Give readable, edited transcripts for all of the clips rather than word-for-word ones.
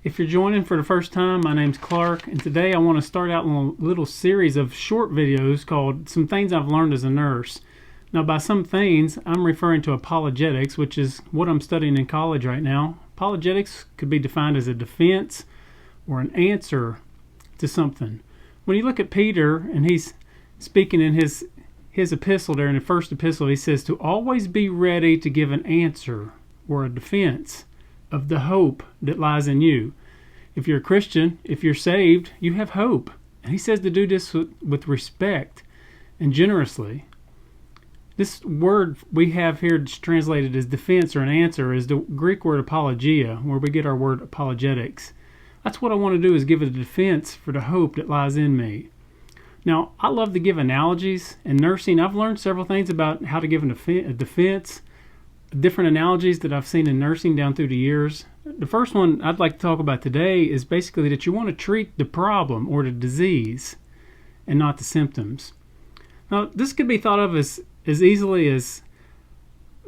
If you're joining for the first time, my name's Clark, and today I want to start out a little series of short videos called Some Things I've Learned as a Nurse. Now, by some things, I'm referring to apologetics, which is what I'm studying in college right now. Apologetics could be defined as a defense or an answer to something. When you look at Peter, and he's speaking in his epistle there, in the first epistle, he says to always be ready to give an answer or a defense of the hope that lies in you. If you're a Christian, if you're saved, you have hope. And he says to do this with respect and generously. This word we have here translated as defense or an answer is the Greek word apologia, where we get our word apologetics. That's what I want to do, is give a defense for the hope that lies in me. Now, I love to give analogies. In nursing, I've learned several things about how to give a defense, different analogies that I've seen in nursing down through the years. The first one I'd like to talk about today is basically that you want to treat the problem or the disease and not the symptoms. Now, this could be thought of as easily as,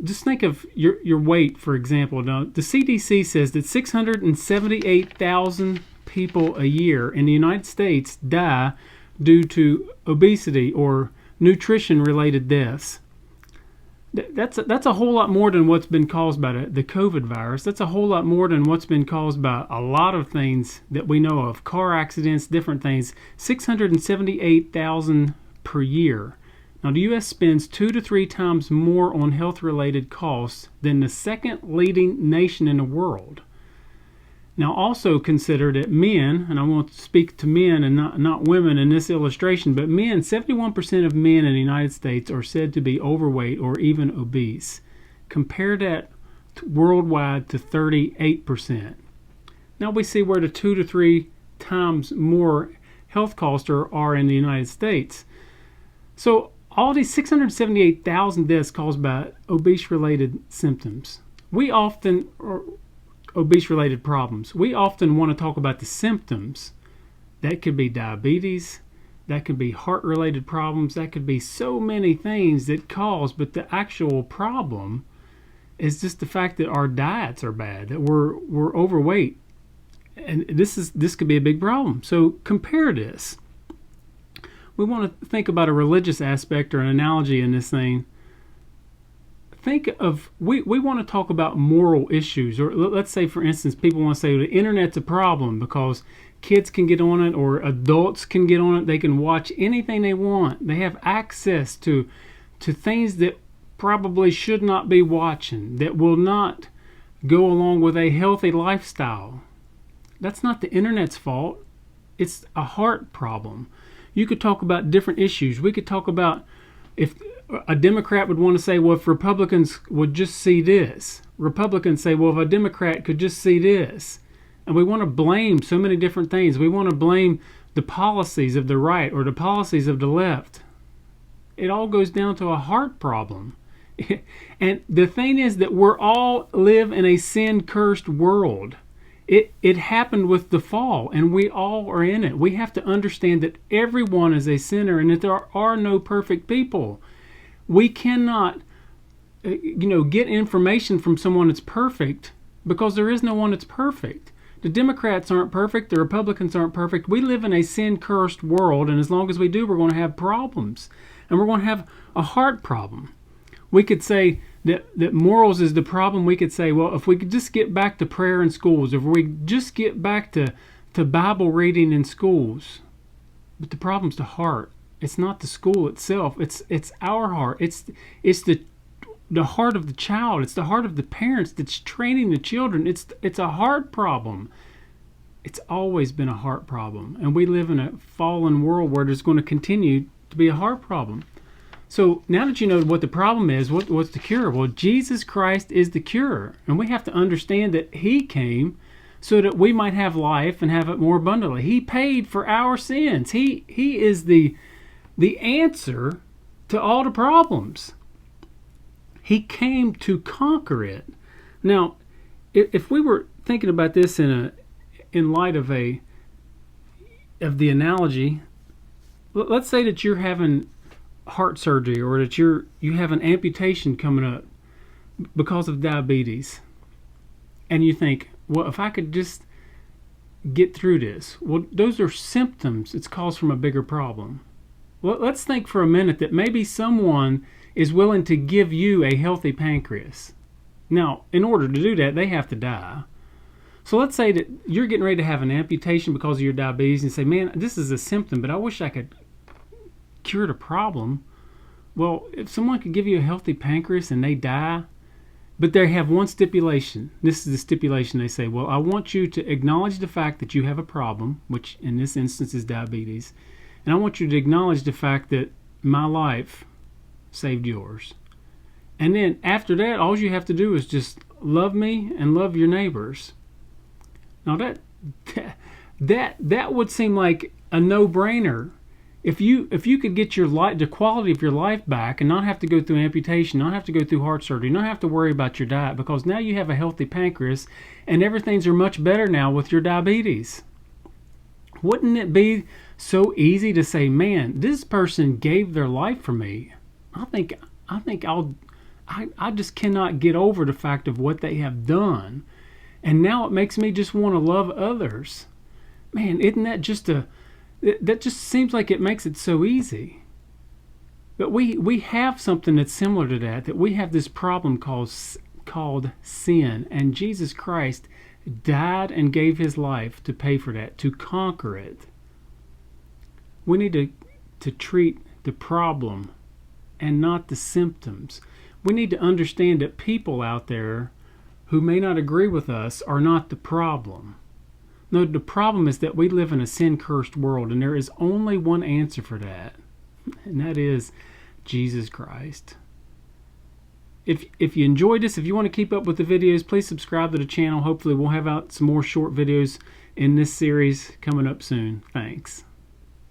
just think of your weight, for example. Now, the CDC says that 678,000 people a year in the United States die due to obesity or nutrition-related deaths. That's a whole lot more than what's been caused by the COVID virus. That's a whole lot more than what's been caused by a lot of things that we know of, car accidents, different things. 678,000 per year. Now, the U.S. spends 2 to 3 times more on health-related costs than the second leading nation in the world. Now, also consider that men, and I want to speak to men and not women in this illustration, but men, 71% of men in the United States are said to be overweight or even obese. Compare that worldwide to 38%. Now we see where the 2 to 3 times more health costs are in the United States. So all these 678,000 deaths caused by obese-related symptoms. Obese-related problems. We often want to talk about the symptoms. That could be diabetes, that could be heart-related problems, that could be so many things that cause, but the actual problem is just the fact that our diets are bad, that we're overweight. And this could be a big problem. So compare this. We want to think about a religious aspect or an analogy in this thing. Think of, we want to talk about moral issues, or let's say, for instance, people want to say the internet's a problem because kids can get on it or adults can get on it. They can watch anything they want. They have access to things that probably should not be watching, that will not go along with a healthy lifestyle. That's not the internet's fault. It's a heart problem. You could talk about different issues. We could talk about, if a Democrat would want to say, well, if Republicans would just see this. Republicans say, well, if a Democrat could just see this. And we want to blame so many different things. We want to blame the policies of the right or the policies of the left. It all goes down to a heart problem. And the thing is that we're all live in a sin-cursed world. It happened with the fall, and we all are in it. We have to understand that everyone is a sinner and that there are no perfect people. We cannot, get information from someone that's perfect, because there is no one that's perfect. The Democrats aren't perfect. The Republicans aren't perfect. We live in a sin-cursed world, and as long as we do, we're going to have problems. And we're going to have a heart problem. We could say that morals is the problem. We could say, well, if we could just get back to prayer in schools, if we just get back to Bible reading in schools. But the problem's the heart. It's not the school itself. It's our heart. It's the heart of the child. It's the heart of the parents that's training the children. It's a heart problem. It's always been a heart problem. And we live in a fallen world where there's going to continue to be a heart problem. So now that you know what the problem is, what's the cure? Well, Jesus Christ is the cure. And we have to understand that He came so that we might have life and have it more abundantly. He paid for our sins. He is the answer to all the problems. He came to conquer it. Now, if we were thinking about this in light of the analogy, let's say that you're having heart surgery, or that you have an amputation coming up because of diabetes, and you think, well, if I could just get through this? Well, those are symptoms. It's caused from a bigger problem. Well, let's think for a minute that maybe someone is willing to give you a healthy pancreas. Now, in order to do that, they have to die. So let's say that you're getting ready to have an amputation because of your diabetes, and say, man, this is a symptom, but I wish I could cure the problem. Well, if someone could give you a healthy pancreas and they die, but they have one stipulation. This is the stipulation. They say, well, I want you to acknowledge the fact that you have a problem, which in this instance is diabetes, and I want you to acknowledge the fact that my life saved yours. And then after that, all you have to do is just love me and love your neighbors. Now that would seem like a no-brainer. If you could get your life, the quality of your life back, and not have to go through amputation, not have to go through heart surgery, not have to worry about your diet, because now you have a healthy pancreas and everything's are much better now with your diabetes. Wouldn't it be so easy to say, man, this person gave their life for me. I just cannot get over the fact of what they have done. And now it makes me just want to love others. Man, isn't that that just seems like it makes it so easy. But we have something that's similar to that we have this problem called sin. And Jesus Christ died and gave his life to pay for that, to conquer it. We need to treat the problem and not the symptoms. We need to understand that people out there who may not agree with us are not the problem. No, the problem is that we live in a sin-cursed world, and there is only one answer for that, and that is Jesus Christ. If you enjoyed this, if you want to keep up with the videos, please subscribe to the channel. Hopefully we'll have out some more short videos in this series coming up soon. Thanks.